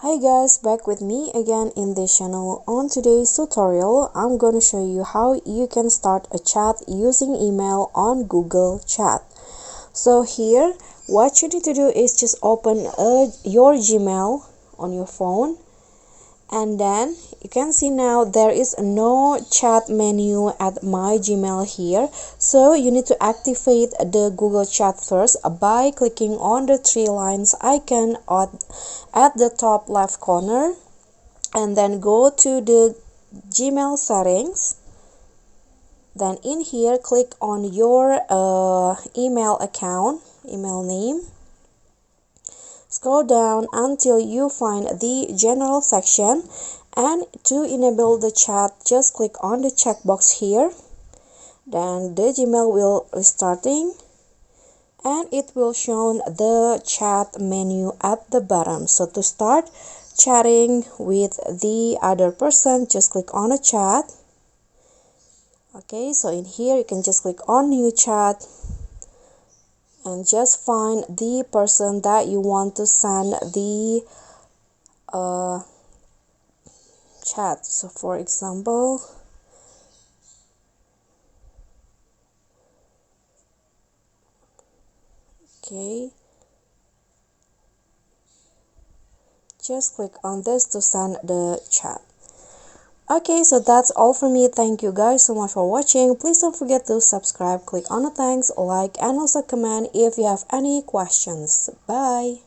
Hi guys, back with me again in this channel. On today's tutorial, I'm going to show you how you can start a chat using email on Google Chat. So here, what you need to do is just open your Gmail on your phone, and then you can see now there is no chat menu at my Gmail here. So you need to activate the Google Chat first by clicking on the three lines icon at the top left corner, and then go to the Gmail settings. Then in here, click on your email account, email name. Scroll down until you find the general section, and to enable the chat, just click on the checkbox here. Then the Gmail will restarting, and it will show the chat menu at the bottom. So to start chatting with the other person, just click on a chat. Okay, so in here you can just click on new chat and just find the person that you want to send the chat. So for example, okay, just click on this to send the chat. Okay, so that's all for me. Thank you guys so much for watching. Please don't forget to subscribe, click on the thanks, like, and also comment if you have any questions. Bye.